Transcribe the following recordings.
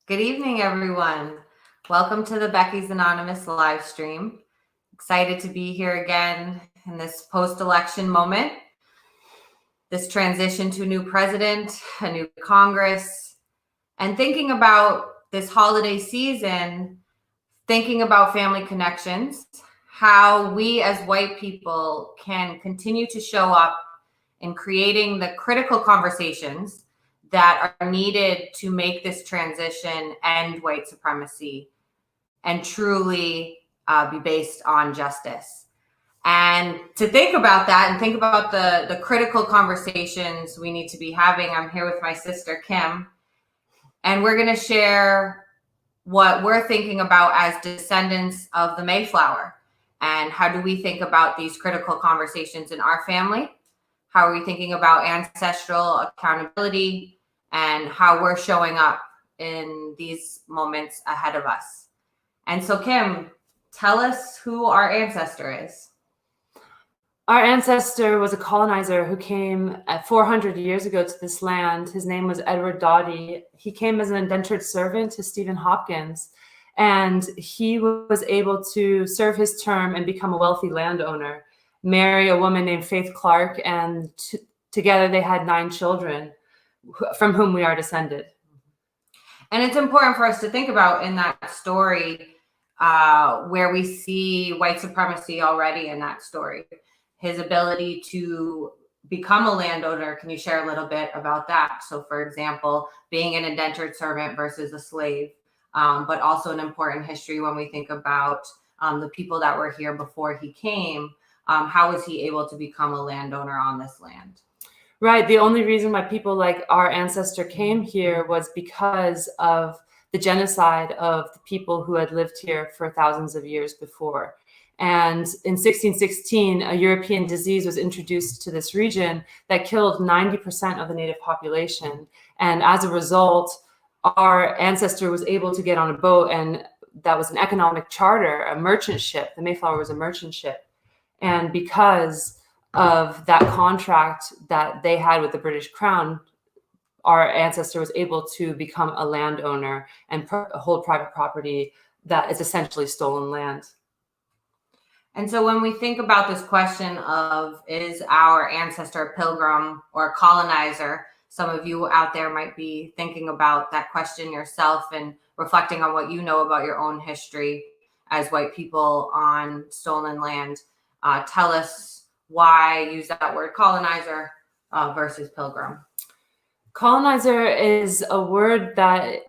Good evening, everyone. Welcome to the Becky's Anonymous live stream. Excited to be here again in this post-election moment, this transition to a new president, a new Congress, and thinking about this holiday season, thinking about family connections, how we as white people can continue to show up in creating the critical conversations that are needed to make this transition end white supremacy and truly be based on justice. And to think about that and think about the critical conversations we need to be having, I'm here with my sister, Kim, and we're going to share what we're thinking about as descendants of the Mayflower. And how do we think about these critical conversations in our family? How are we thinking about ancestral accountability and how we're showing up in these moments ahead of us? And so, Kim, tell us who our ancestor is. Our ancestor was a colonizer who came 400 years ago to this land. His name was Edward Doughty. He came as an indentured servant to Stephen Hopkins, and he was able to serve his term and become a wealthy landowner, marry a woman named Faith Clark, and together they had 9 children from whom we are descended. And it's important for us to think about in that story where we see white supremacy already in that story. His ability to become a landowner. Can you share a little bit about that? So, for example, being an indentured servant versus a slave, but also an important history when we think about the people that were here before he came. How was he able to become a landowner on this land? Right. The only reason why people like our ancestor came here was because of the genocide of the people who had lived here for thousands of years before. And in 1616, a European disease was introduced to this region that killed 90% of the native population. And as a result, our ancestor was able to get on a boat, and that was an economic charter, a merchant ship. The Mayflower was a merchant ship. And because of that contract that they had with the British Crown, our ancestor was able to become a landowner and hold private property that is essentially stolen land. And so when we think about this question of, is our ancestor a pilgrim or a colonizer, some of you out there might be thinking about that question yourself and reflecting on what you know about your own history as white people on stolen land. Tell us why use that word colonizer versus pilgrim. Colonizer is a word that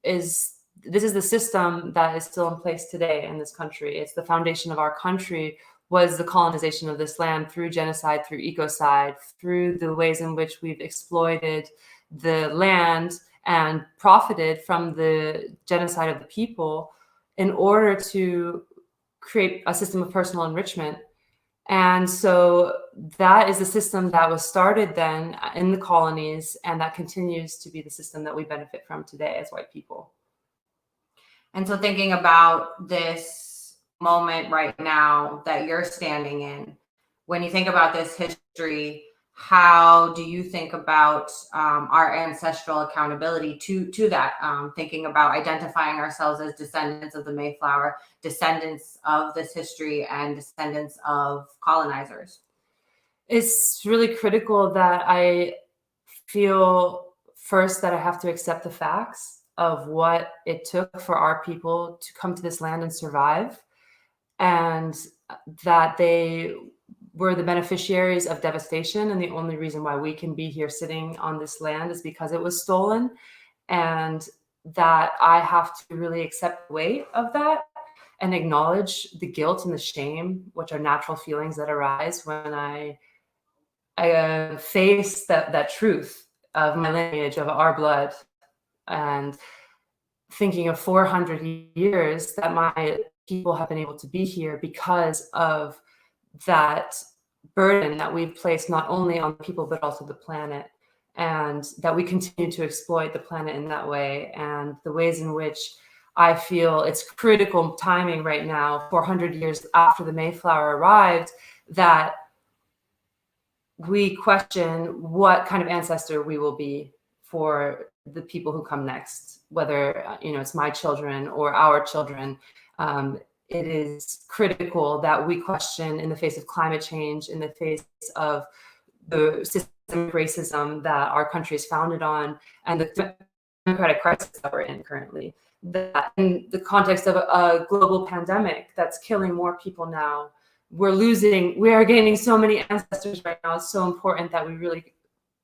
this is the system that is still in place today in this country. It's the foundation of our country, was the colonization of this land through genocide, through ecocide, through the ways in which we've exploited the land and profited from the genocide of the people in order to create a system of personal enrichment. And so that is the system that was started then in the colonies, and that continues to be the system that we benefit from today as white people. And so thinking about this moment right now that you're standing in, when you think about this history, how do you think about our ancestral accountability to that? Thinking about identifying ourselves as descendants of the Mayflower, descendants of this history, and descendants of colonizers. It's really critical that I feel first that I have to accept the facts of what it took for our people to come to this land and survive, and that they were the beneficiaries of devastation. And the only reason why we can be here sitting on this land is because it was stolen, and that I have to really accept the weight of that and acknowledge the guilt and the shame, which are natural feelings that arise when I face that truth of my lineage, of our blood, and thinking of 400 years that my people have been able to be here because of that burden that we've placed not only on people but also the planet, and that we continue to exploit the planet in that way. And the ways in which I feel it's critical timing right now, 400 years after the Mayflower arrived, that we question what kind of ancestor we will be for the people who come next, whether it's my children or our children. It is critical that we question, in the face of climate change, in the face of the systemic racism that our country is founded on, and the democratic crisis that we're in currently, that in the context of a global pandemic that's killing more people now, we are gaining so many ancestors right now. It's so important that we really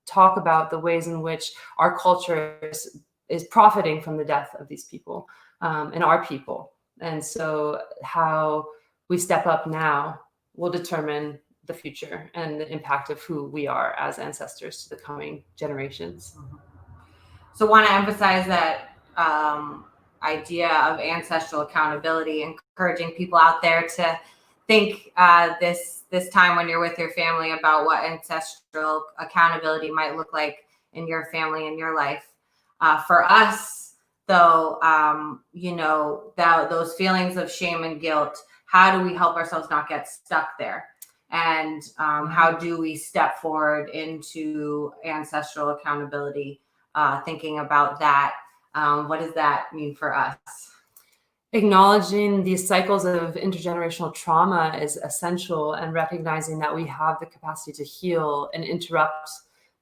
talk about the ways in which our culture is profiting from the death of these people, and our people. And so how we step up now will determine the future and the impact of who we are as ancestors to the coming generations. So want to emphasize that idea of ancestral accountability, encouraging people out there to think this time when you're with your family about what ancestral accountability might look like in your family and your life. For us, though, those feelings of shame and guilt, how do we help ourselves not get stuck there? And how do we step forward into ancestral accountability? Thinking about that, what does that mean for us? Acknowledging these cycles of intergenerational trauma is essential, and recognizing that we have the capacity to heal and interrupt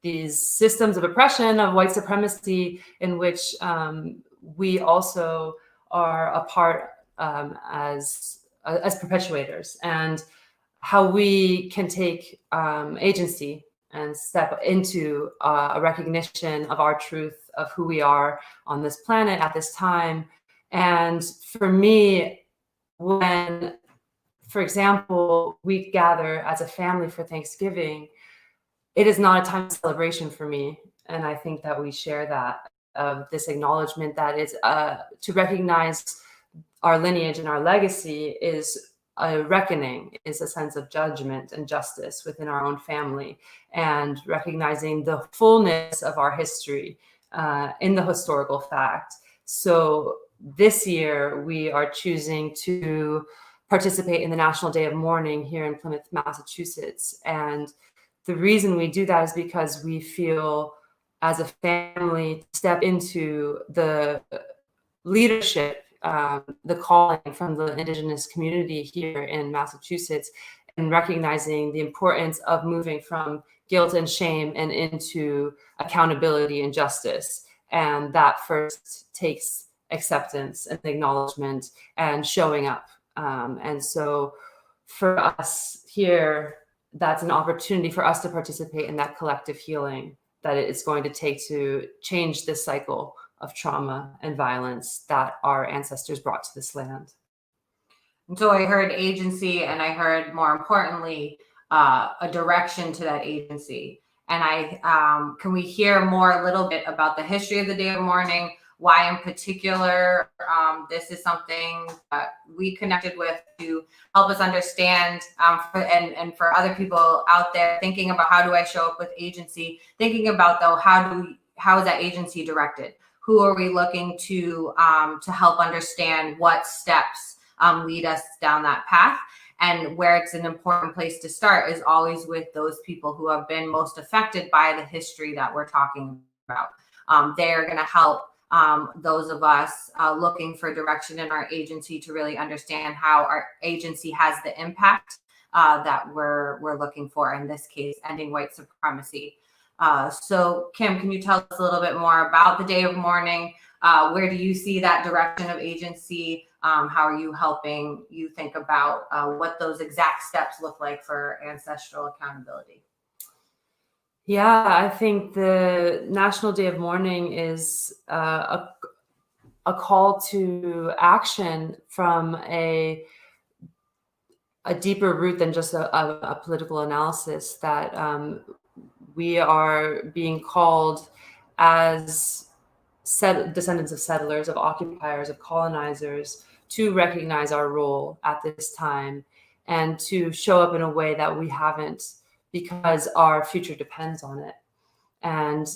these systems of oppression, of white supremacy, in which we also are a part as perpetuators, and how we can take agency and step into a recognition of our truth, of who we are on this planet at this time. And for me, when, for example, we gather as a family for Thanksgiving, it is not a time of celebration for me. And I think that we share that, of this acknowledgement that is to recognize our lineage and our legacy is a reckoning, is a sense of judgment and justice within our own family, and recognizing the fullness of our history in the historical fact. So this year, we are choosing to participate in the National Day of Mourning here in Plymouth, Massachusetts. And the reason we do that is because we feel, as a family, step into the leadership, the calling from the Indigenous community here in Massachusetts, and recognizing the importance of moving from guilt and shame and into accountability and justice. And that first takes acceptance and acknowledgement and showing up. And so for us here, that's an opportunity for us to participate in that collective healing that it's going to take to change this cycle of trauma and violence that our ancestors brought to this land. And so I heard agency, and I heard, more importantly, a direction to that agency. And can we hear more a little bit about the history of the Day of Mourning? Why in particular this is something that we connected with to help us understand, and for other people out there thinking about how do I show up with agency, thinking about, though, how is that agency directed? Who are we looking to help understand what steps lead us down that path? And where it's an important place to start is always with those people who have been most affected by the history that we're talking about. They are going to help those of us looking for direction in our agency to really understand how our agency has the impact that we're looking for, in this case, ending white supremacy. So Kim, can you tell us a little bit more about the Day of Mourning? Where do you see that direction of agency? How are you helping you think about what those exact steps look like for ancestral accountability? Yeah, I think the National Day of Mourning is a call to action from a deeper root than just a political analysis, that we are being called as descendants of settlers, of occupiers, of colonizers, to recognize our role at this time and to show up in a way that we haven't, because our future depends on it. And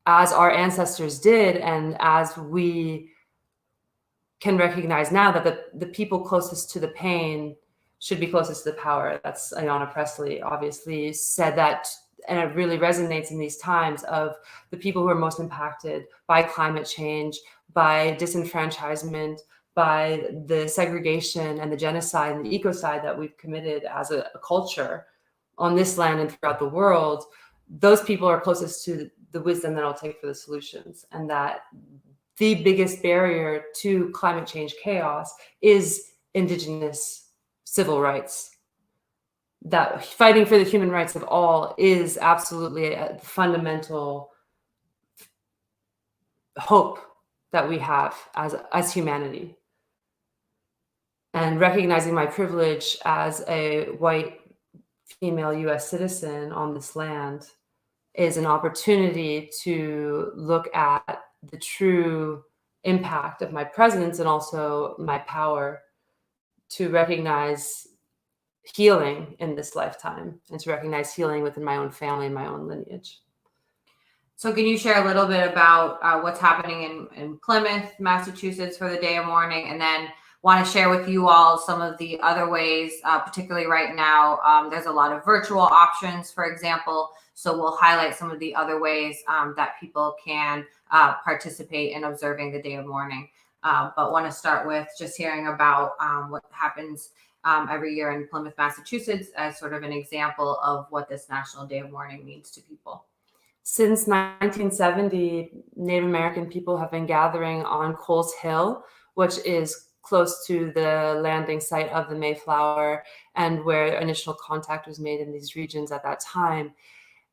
as our ancestors did, and as we can recognize now, that the people closest to the pain should be closest to the power. That's Ayanna Pressley obviously said that and it really resonates in these times of the people who are most impacted by climate change, by disenfranchisement, by the segregation and the genocide and the ecocide that we've committed as a culture on this land and throughout the world. Those people are closest to the wisdom that I'll take for the solutions, and that the biggest barrier to climate change chaos is Indigenous civil rights. That fighting for the human rights of all is absolutely a fundamental hope that we have as humanity. And recognizing my privilege as a white female US citizen on this land is an opportunity to look at the true impact of my presence and also my power to recognize healing in this lifetime and to recognize healing within my own family and my own lineage. So can you share a little bit about what's happening in Plymouth, Massachusetts for the Day of Mourning, and then want to share with you all some of the other ways, particularly right now, there's a lot of virtual options, for example. So we'll highlight some of the other ways that people can participate in observing the Day of Mourning. But want to start with just hearing about what happens every year in Plymouth, Massachusetts, as sort of an example of what this National Day of Mourning means to people. Since 1970, Native American people have been gathering on Coles Hill, which is close to the landing site of the Mayflower and where initial contact was made in these regions at that time.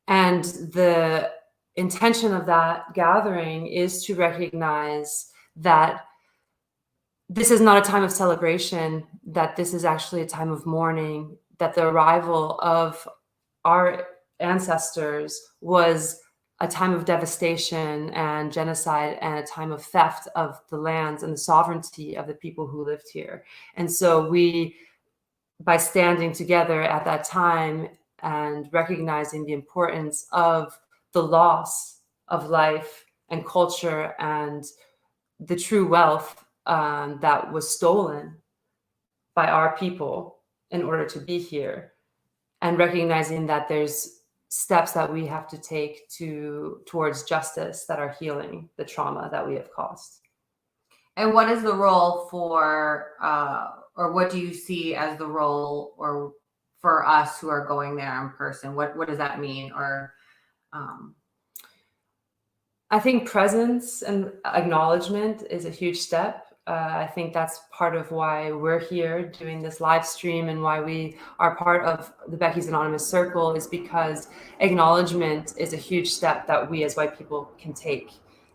And the intention of that gathering is to recognize that this is not a time of celebration, that this is actually a time of mourning, that the arrival of our ancestors was a time of devastation and genocide and a time of theft of the lands and the sovereignty of the people who lived here. And so we, by standing together at that time and recognizing the importance of the loss of life and culture and the true wealth that was stolen by our people in order to be here, and recognizing that there's steps that we have to take towards justice that are healing the trauma that we have caused. And what is the role for, or what do you see as the role, or for us who are going there in person? What does that mean? Or I think presence and acknowledgement is a huge step. I think that's part of why we're here doing this live stream and why we are part of the Becky's Anonymous Circle, is because acknowledgement is a huge step that we as white people can take.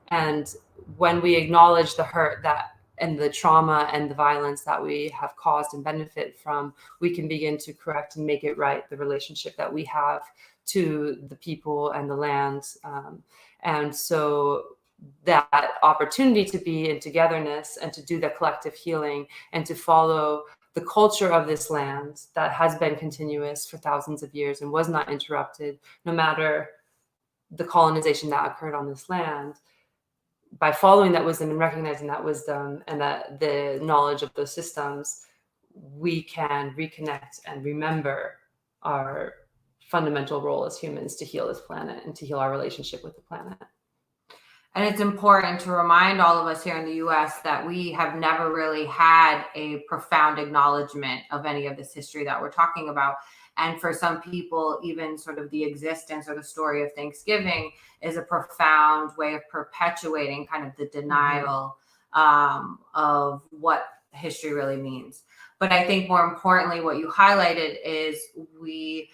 And when we acknowledge the hurt that and the trauma and the violence that we have caused and benefit from, we can begin to correct and make it right, the relationship that we have to the people and the land. And so that opportunity to be in togetherness and to do the collective healing and to follow the culture of this land that has been continuous for thousands of years and was not interrupted, no matter the colonization that occurred on this land. By following that wisdom and recognizing that wisdom and that the knowledge of those systems, we can reconnect and remember our fundamental role as humans to heal this planet and to heal our relationship with the planet. And it's important to remind all of us here in the US that we have never really had a profound acknowledgement of any of this history that we're talking about. And for some people, even sort of the existence or the story of Thanksgiving is a profound way of perpetuating kind of the denial of what history really means. But I think more importantly, what you highlighted is we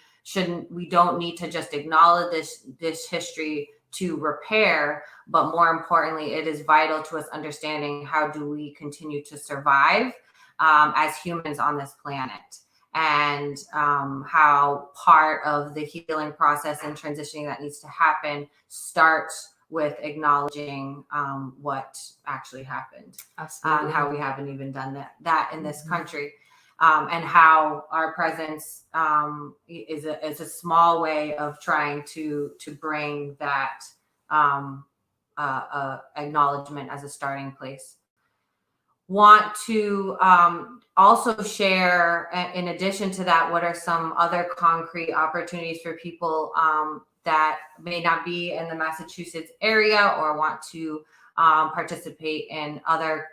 don't need to just acknowledge this history to repair, but more importantly, it is vital to us understanding how do we continue to survive as humans on this planet, and how part of the healing process and transitioning that needs to happen starts with acknowledging what actually happened, how we haven't even done that in this country. And how our presence is a small way of trying to bring that acknowledgement as a starting place. Want to also share, in addition to that, what are some other concrete opportunities for people that may not be in the Massachusetts area or want to participate in other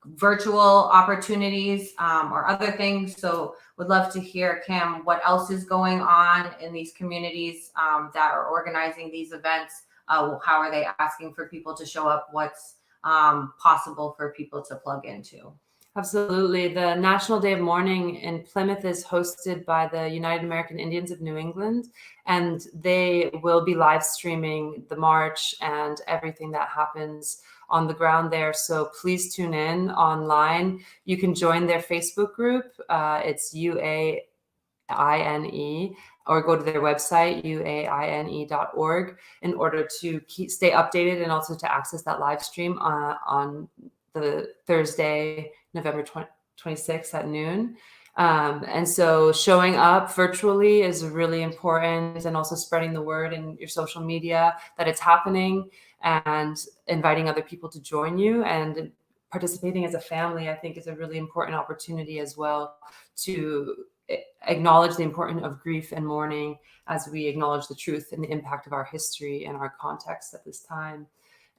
virtual opportunities or other things. So would love to hear, Kim, what else is going on in these communities that are organizing these events. How are they asking for people to show up? What's possible for people to plug into? Absolutely. The National Day of Mourning in Plymouth is hosted by the United American Indians of New England, and they will be live streaming the march and everything that happens on the ground there. So please tune in online. You can join their Facebook group. It's UAINE, or go to their website, uaine.org, in order to stay updated and also to access that live stream on the Thursday, November 26th at noon. And so showing up virtually is really important, and also spreading the word in your social media that it's happening and inviting other people to join you. And participating as a family, I think, is a really important opportunity as well to acknowledge the importance of grief and mourning as we acknowledge the truth and the impact of our history and our context at this time.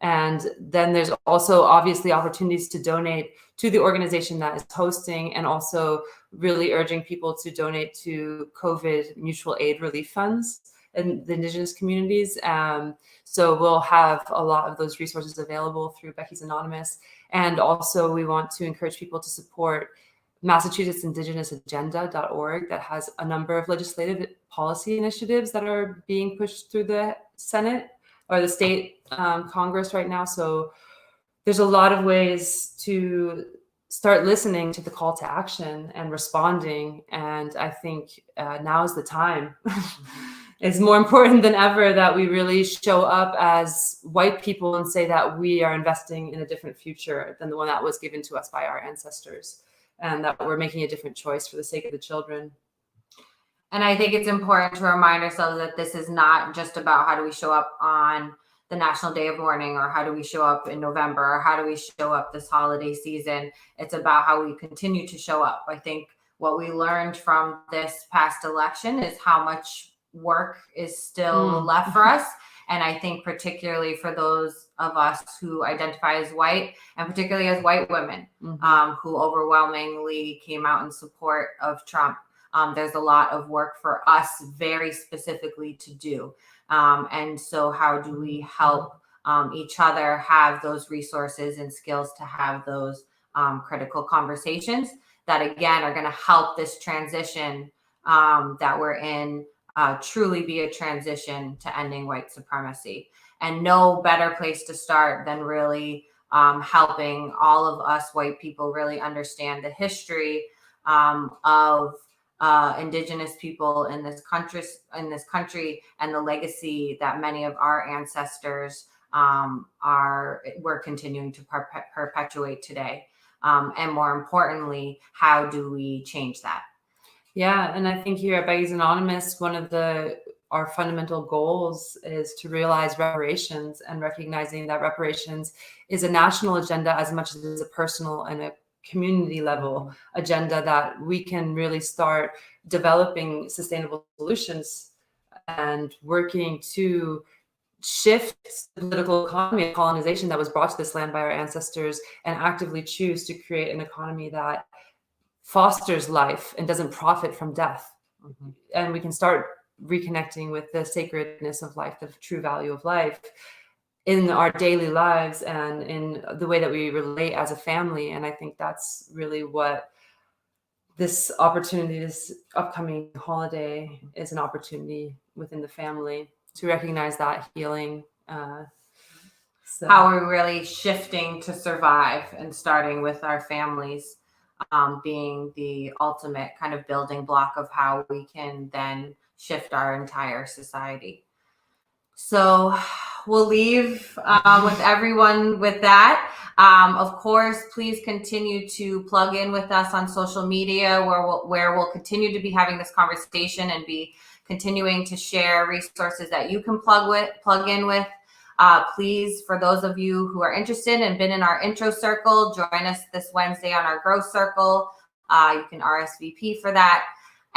And then there's also obviously opportunities to donate to the organization that is hosting, and also really urging people to donate to COVID mutual aid relief funds in the Indigenous communities. So we'll have a lot of those resources available through Becky's Anonymous. And also we want to encourage people to support Massachusetts Indigenous Agenda.org, that has a number of legislative policy initiatives that are being pushed through the Senate or the state Congress right now. So there's a lot of ways to start listening to the call to action and responding. And I think now is the time. It's more important than ever that we really show up as white people and say that we are investing in a different future than the one that was given to us by our ancestors, and that we're making a different choice for the sake of the children. And I think it's important to remind ourselves that this is not just about how do we show up on the National Day of Mourning, or how do we show up in November, or how do we show up this holiday season. It's about how we continue to show up. I think what we learned from this past election is how much work is still left for us. And I think particularly for those of us who identify as white, and particularly as white women, who overwhelmingly came out in support of Trump, there's a lot of work for us very specifically to do. And so how do we help each other have those resources and skills to have those critical conversations that, again, are going to help this transition that we're in truly be a transition to ending white supremacy. And no better place to start than really helping all of us white people really understand the history of Indigenous people in this country, and the legacy that many of our ancestors we're continuing to perpetuate today. And more importantly, how do we change that? Yeah, and I think here at Becky's Anonymous, one of our fundamental goals is to realize reparations, and recognizing that reparations is a national agenda as much as it is a personal and a community level agenda, that we can really start developing sustainable solutions and working to shift the political economy of colonization that was brought to this land by our ancestors, and actively choose to create an economy that fosters life and doesn't profit from death. And we can start reconnecting with the sacredness of life, the true value of life, in our daily lives and in the way that we relate as a family. And I think that's really what this opportunity, this upcoming holiday, is an opportunity within the family to recognize that healing. So. How we're really shifting to survive, and starting with our families being the ultimate kind of building block of how we can then shift our entire society. So we'll leave with everyone with that. Of course, please continue to plug in with us on social media, where we'll continue to be having this conversation and be continuing to share resources that you can plug in with. Please, for those of you who are interested and been in our intro circle, join us this Wednesday on our growth circle. You can RSVP for that.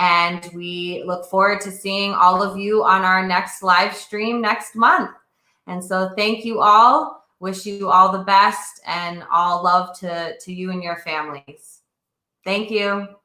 And we look forward to seeing all of you on our next live stream next month. And so thank you all. Wish you all the best and all love to you and your families. Thank you.